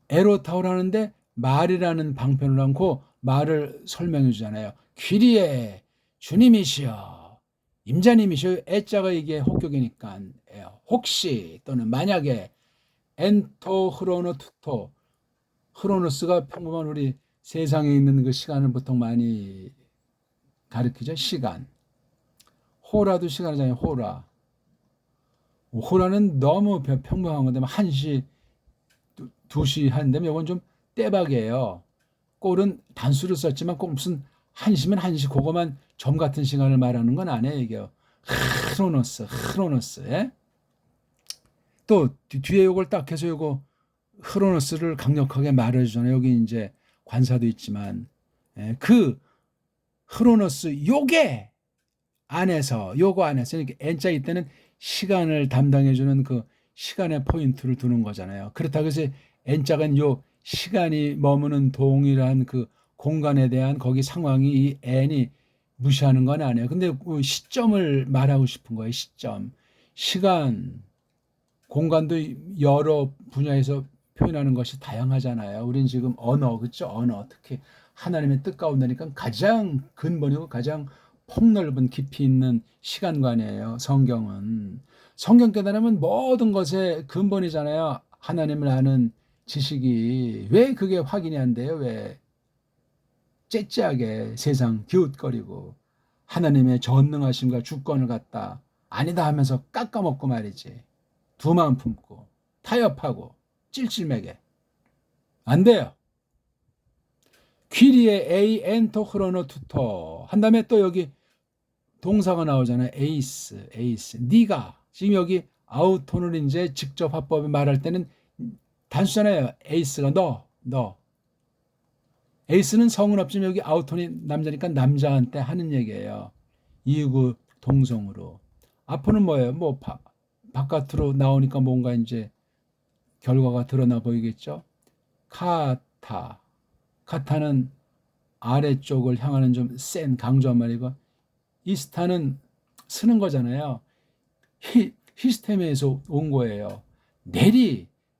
에로타올 하는데 말이라는 방편을 않고 말을 설명해 주잖아요. 귀리에 주님이시여 임자님이시여. 애자가 이게 혹격이니까 혹시 또는 만약에 엔토 흐로노 투토. 흐로노스가 평범한 우리 세상에 있는 그 시간을 보통 많이 가리키죠. 시간. 호라도 시간이잖아요. 호라. 호라는 너무 평범한 건데 1시 2시 하는데 이건 좀 떼박이에요. 꼴은 단수를 썼지만 꼭 무슨 1시면 1시 그거만 점 같은 시간을 말하는 건 아니에요. 이게 흐로노스. 예? 또 뒤에 요걸 딱 해서 요거 흐로노스를 강력하게 말해주잖아요. 여기 이제 관사도 있지만 그 흐로노스 요게 안에서 요거 안에서 이렇게 N자 이때는 시간을 담당해주는 그 시간의 포인트를 두는 거잖아요. 그렇다고 해서 N자가 요 시간이 머무는 동일한 그 공간에 대한 거기 상황이 이 N이 무시하는 건 아니에요. 근데 그 시점을 말하고 싶은 거예요. 시점. 시간, 공간도 여러 분야에서 표현하는 것이 다양하잖아요. 우린 지금 언어, 그렇죠? 언어. 특히 하나님의 뜻 가운데니까 가장 근본이고 가장 폭넓은 깊이 있는 시간관이에요. 성경은. 성경 깨달으면 모든 것의 근본이잖아요. 하나님을 아는 지식이. 왜 그게 확인이 안 돼요? 왜? 째째하게 세상 기웃거리고 하나님의 전능하심과 주권을 갖다 아니다 하면서 깎아먹고 말이지. 두 마음 품고 타협하고 찔찔매게 안 돼요. 퀴리에 에이 엔터 흐러너 투터 한 다음에 또 여기 동사가 나오잖아요. 에이스. 네가 지금 여기 아우톤을 이제 직접 화법에 말할 때는 단수잖아요. 에이스가 너. 에이스는 성은 없지만 여기 아우톤이 남자니까 남자한테 하는 얘기예요. 이구 동성으로. 앞으로는 뭐예요? 뭐 바깥으로 나오니까 뭔가 이제 결과가 드러나 보이겠죠. 카타는 아래쪽을 향하는 좀 센 강조한 말이고, 이스타는 쓰는 거잖아요. 히스테미에서 온 거예요.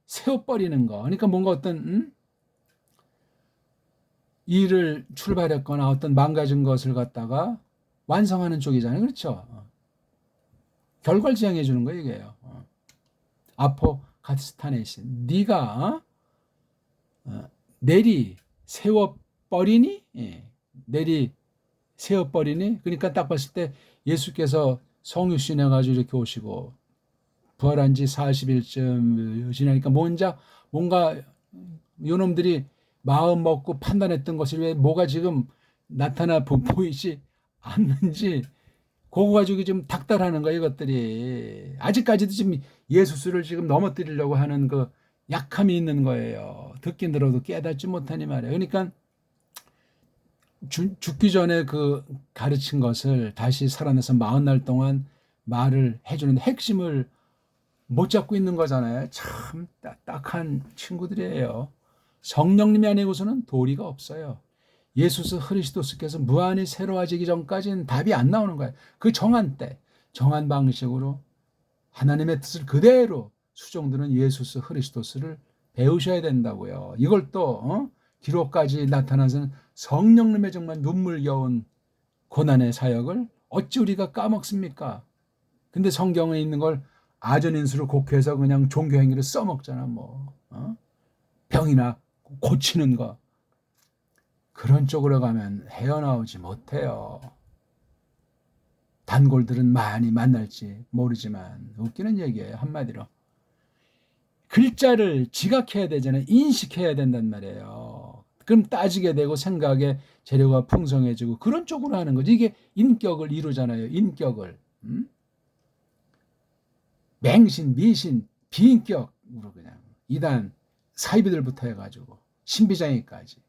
세워버리는 거. 그러니까 뭔가 어떤 일을 출발했거나 어떤 망가진 것을 갖다가 완성하는 쪽이잖아요. 그렇죠? 결과를 지향해 주는 거 이게요. 아포카스타네신. 네가 세워버리니? 세워버리니? 그러니까 딱 봤을 때 예수께서 성육신 해가지고 이렇게 오시고 부활한 지 40일쯤 지나니까 뭔가 요놈들이 마음 먹고 판단했던 것이 왜 뭐가 지금 나타나 보이지 않는지 그거 가지고 좀 닥달하는 거예요. 이것들이 아직까지도 지금 예수수를 지금 넘어뜨리려고 하는 그 약함이 있는 거예요. 듣긴 들어도 깨닫지 못하니 말이에요. 그러니까 죽기 전에 그 가르친 것을 다시 살아나서 40날 동안 말을 해주는 핵심을 못 잡고 있는 거잖아요. 참 딱한 친구들이에요. 성령님이 아니고서는 도리가 없어요. 예수스 그리스도께서 무한히 새로워지기 전까지는 답이 안 나오는 거예요. 그 정한 때, 정한 방식으로 하나님의 뜻을 그대로 수종드는 예수스 그리스도를 배우셔야 된다고요. 이걸 또 기록까지 나타나서는 성령님의 정말 눈물겨운 고난의 사역을 어찌 우리가 까먹습니까? 근데 성경에 있는 걸 아전인수를 곡해서 그냥 종교행위를 써먹잖아. 병이나 고치는 거. 그런 쪽으로 가면 헤어나오지 못해요. 단골들은 많이 만날지 모르지만 웃기는 얘기예요. 한마디로. 글자를 지각해야 되잖아요. 인식해야 된단 말이에요. 그럼 따지게 되고 생각의 재료가 풍성해지고 그런 쪽으로 하는 거지. 이게 인격을 이루잖아요. 인격을. 맹신, 미신, 비인격으로 그냥 이단 사이비들부터 해가지고 신비장애까지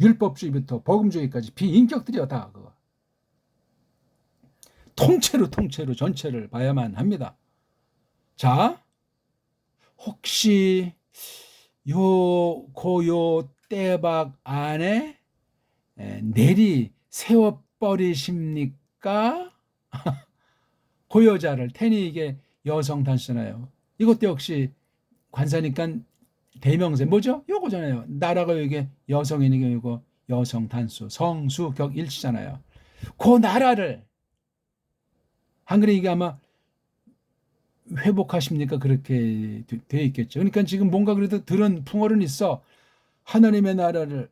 율법주의부터 복음주의까지 비인격들이요. 다 그거. 통째로 전체를 봐야만 합니다. 자, 혹시 요 떼박 안에 내리 세워버리십니까? 고여자를 테니 이게 여성 단수잖아요. 이것도 역시 관사니까 대명사 뭐죠? 요거잖아요. 나라가 이게 여성이니까 이거 여성 단수 성수 격 일치잖아요. 그 나라를 한글에 이게 아마 회복하십니까? 그렇게 돼 있겠죠. 그러니까 지금 뭔가 그래도 들은 풍어는 있어. 하나님의 나라를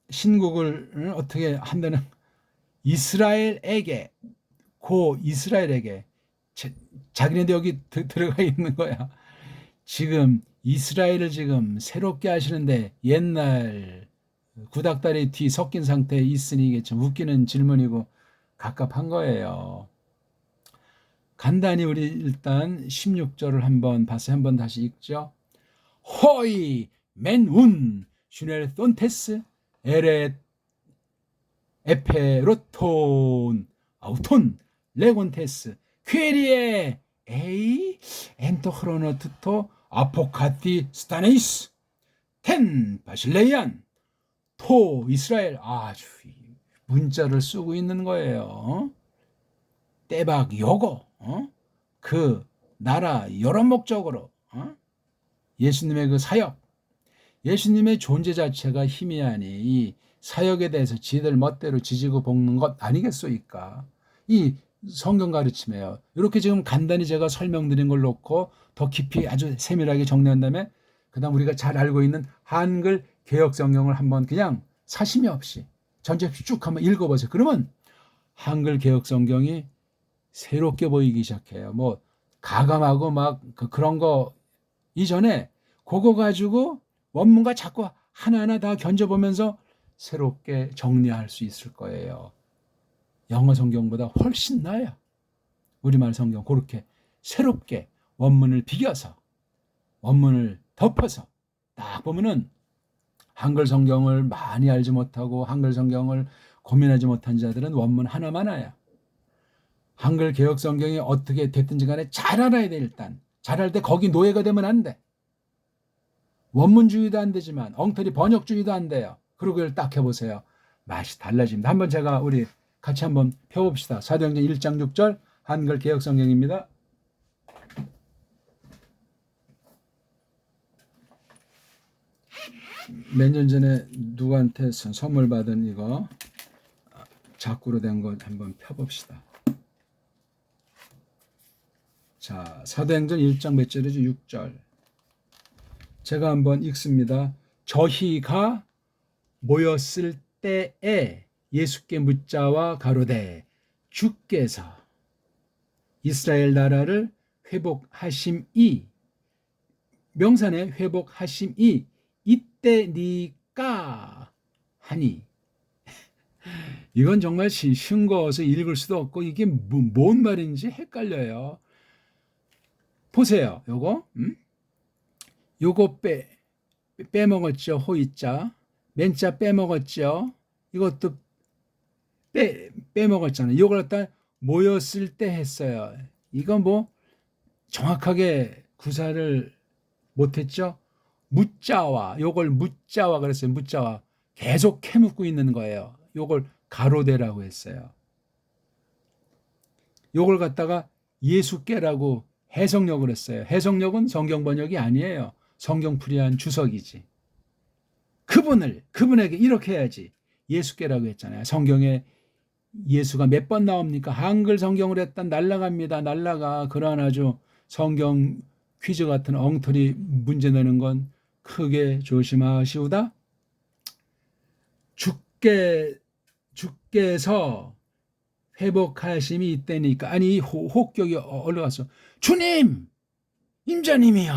신국을 어떻게 한다는 이스라엘에게 자기네들 여기 들어가 있는 거야. 지금 이스라엘을 지금 새롭게 하시는데 옛날 구닥다리 뒤 섞인 상태에 있으니 이게 좀 웃기는 질문이고 갑갑한 거예요. 간단히 우리 일단 16절을 한번 다시 읽죠. 호이 맨운 슈넬 톤테스 에레 에페로톤 아우톤 레곤테스 퀴리에 에이 엔토흐로노트토 아포카티 스타네이스 텐 바실레이안 토 이스라엘 아주 문자를 쓰고 있는 거예요. 때박 요거 그 나라 여러 목적으로 예수님의 그 사역 예수님의 존재 자체가 희미하니 이 사역에 대해서 지들 멋대로 지지고 볶는 것 아니겠소이까. 이 성경 가르침이에요. 이렇게 지금 간단히 제가 설명드린 걸 놓고 더 깊이 아주 세밀하게 정리한 다음에 그다음 우리가 잘 알고 있는 한글 개역 성경을 한번 그냥 사심이 없이 전체 쭉 한번 읽어보세요. 그러면 한글 개혁 성경이 새롭게 보이기 시작해요. 뭐 가감하고 막 그런 거 이전에 그거 가지고 원문과 자꾸 하나하나 다 견져보면서 새롭게 정리할 수 있을 거예요. 영어 성경보다 훨씬 나아요. 우리말 성경 그렇게 새롭게 원문을 비교해서 원문을 덮어서 딱 보면은 한글 성경을 많이 알지 못하고 한글 성경을 고민하지 못한 자들은 원문 하나만 알아요. 한글 개혁 성경이 어떻게 됐든지 간에 잘 알아야 돼. 일단 잘 알 때 거기 노예가 되면 안 돼. 원문주의도 안 되지만 엉터리 번역주의도 안 돼요. 그리고 이걸 딱 해보세요. 맛이 달라집니다. 한번 제가 우리 같이 한번 펴봅시다. 사도행전 1장 6절 한글 개혁 성경입니다. 몇 년 전에 누구한테 선물 받은 이거 자꾸로 된 거 한번 펴봅시다. 자, 사도행전 1장 몇 절이죠? 6절. 제가 한번 읽습니다. 저희가 모였을 때에 예수께 묻자와 가로되 주께서 이스라엘 나라를 회복하심이 명산에 회복하심이 이때니까 하니 이건 정말 쉬운 거서 읽을 수도 없고 이게 뭔 말인지 헷갈려요. 보세요. 요거 빼먹었죠. 호이자. 맨자 빼먹었죠. 이것도 빼먹었잖아요. 이걸 갖다 모였을 때 했어요. 이건 뭐 정확하게 구사를 못했죠. 묻자와 요걸 묻자와 그랬어요. 묻자와 계속 캐묻고 있는 거예요. 요걸 가로대라고 했어요. 요걸 갖다가 예수께라고 해석력을 했어요. 해석력은 성경 번역이 아니에요. 성경풀이한 주석이지. 그분에게 이렇게 해야지. 예수께라고 했잖아요. 성경에 예수가 몇 번 나옵니까? 한글 성경을 했단 날라갑니다. 날라가. 그러한 아주 성경 퀴즈 같은 엉터리 문제 내는 건 크게 조심하시오다. 주께서 회복하심이 이때니까. 아니 이 혹격이 올라갔어. 주님! 임자님이요.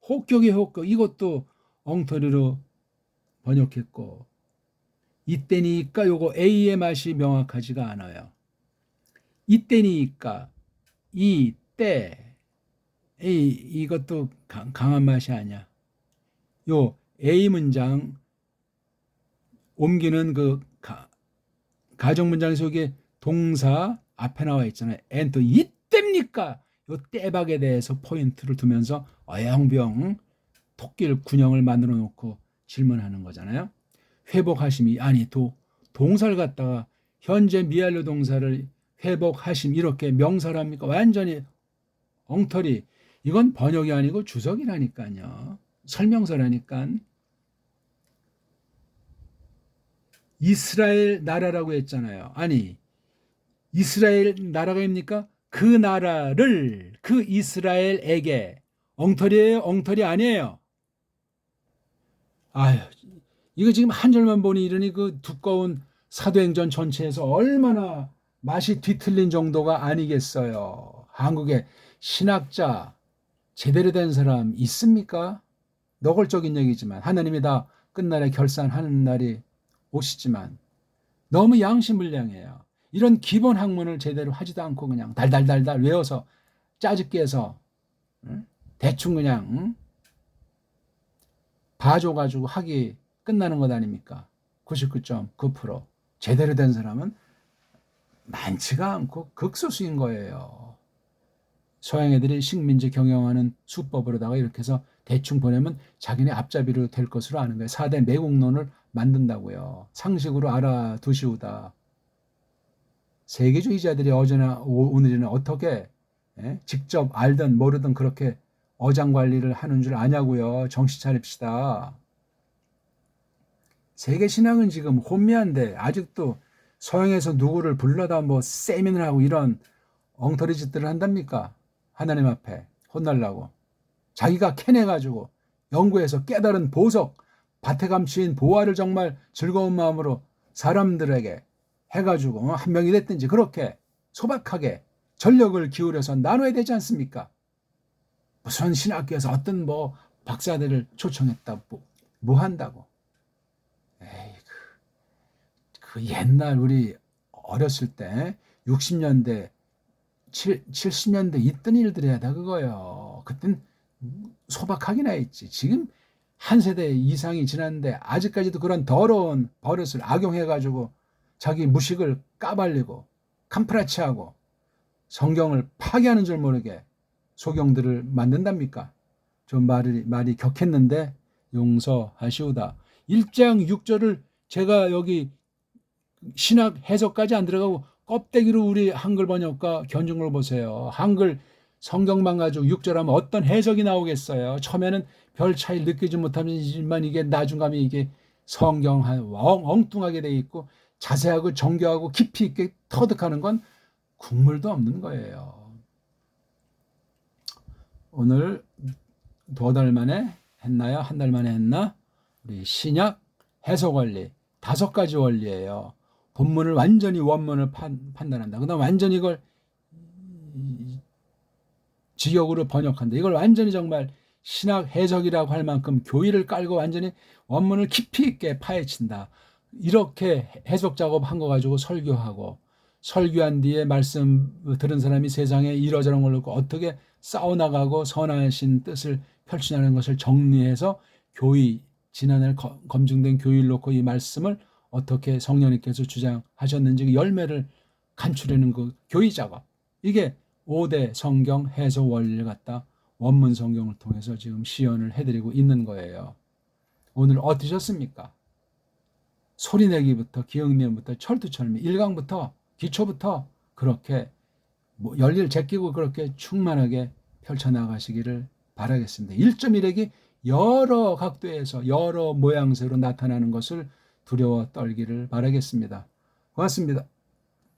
혹격 이것도 엉터리로 번역했고 이때니까 요거 A의 맛이 명확하지가 않아요. 이때니까 이때 이것도 강한 맛이 아니야. 요 A 문장 옮기는 그 가정 문장 속에 동사 앞에 나와 있잖아요. and 이때입니까? 요 때박에 대해서 포인트를 두면서 어영병 토끼를 군형을 만들어 놓고 질문하는 거잖아요. 회복하심이 아니 동사를 갖다가 현재 미완료 동사를 회복하심 이렇게 명사랍니까? 완전히 엉터리. 이건 번역이 아니고 주석이라니까요. 설명서라니까. 이스라엘 나라라고 했잖아요. 아니 이스라엘 나라가입니까? 그 나라를 그 이스라엘에게 엉터리예요? 엉터리 아니에요. 아유 이거 지금 한 절만 보니 이러니 그 두꺼운 사도행전 전체에서 얼마나 맛이 뒤틀린 정도가 아니겠어요. 한국에 신학자 제대로 된 사람 있습니까? 노골적인 얘기지만 하나님이 다 끝날에 결산하는 날이 오시지만 너무 양심불량해요. 이런 기본 학문을 제대로 하지도 않고 그냥 달달달달 외워서 짜집게 해서 대충 그냥 봐줘가지고 하기 끝나는 것 아닙니까? 99.9% 제대로 된 사람은 많지가 않고 극소수인 거예요. 서양 애들이 식민지 경영하는 수법으로다가 이렇게 해서 대충 보내면 자기네 앞잡이로 될 것으로 아는 거예요. 4대 매국론을 만든다고요. 상식으로 알아두시오다. 세계주의자들이 어제나 오늘이나 어떻게 직접 알든 모르든 그렇게 어장관리를 하는 줄 아냐고요. 정신 차립시다. 세계신학은 지금 혼미한데 아직도 서양에서 누구를 불러다 뭐 세미나를 하고 이런 엉터리 짓들을 한답니까? 하나님 앞에 혼날라고. 자기가 캐내가지고 연구해서 깨달은 보석, 밭에 감추인 보화를 정말 즐거운 마음으로 사람들에게 해가지고 한 명이 됐든지 그렇게 소박하게 전력을 기울여서 나눠야 되지 않습니까? 무슨 신학교에서 어떤 뭐 박사들을 초청했다 뭐 한다고. 에이, 그 옛날 우리 어렸을 때 60년대 70년대 있던 일들이야 다 그거요. 그땐 소박하긴 했지. 지금 한 세대 이상이 지났는데 아직까지도 그런 더러운 버릇을 악용해가지고 자기 무식을 까발리고 캄프라치하고 성경을 파괴하는 줄 모르게 소경들을 만든답니까? 좀 말이 격했는데 용서하시오다. 1장 6절을 제가 여기 신학 해석까지 안 들어가고 껍데기로 우리 한글 번역과 견준걸 보세요. 한글 성경만 가지고 6절 하면 어떤 해석이 나오겠어요. 처음에는 별 차이 느끼지 못하지만 이게 나중감이 이게 성경 엉뚱하게 돼 있고 자세하고 정교하고 깊이 있게 터득하는 건 국물도 없는 거예요. 오늘 2달 만에 했나요? 한 달 만에 했나? 우리 신약 해석 원리 5가지 원리예요. 본문을 완전히 원문을 판단한다. 그다음 완전히 이걸 직역으로 번역한다. 이걸 완전히 정말 신학 해석이라고 할 만큼 교의를 깔고 완전히 원문을 깊이 있게 파헤친다. 이렇게 해석 작업한 거 가지고 설교하고 설교한 뒤에 말씀 들은 사람이 세상에 이러저런 걸 놓고 어떻게 싸워나가고 선하신 뜻을 펼치냐는 것을 정리해서 교의, 지난해 검증된 교의를 놓고 이 말씀을 어떻게 성령님께서 주장하셨는지 그 열매를 간추려는 그 교의 작업. 이게 5대 성경 해석 원리를 갖다 원문 성경을 통해서 지금 시연을 해드리고 있는 거예요. 오늘 어떠셨습니까? 소리내기부터 기억니은부터 철두철미 1강부터 기초부터 그렇게 열리를 제끼고 그렇게 충만하게 펼쳐나가시기를 바라겠습니다. 1.1핵이 여러 각도에서 여러 모양새로 나타나는 것을 두려워 떨기를 바라겠습니다. 고맙습니다.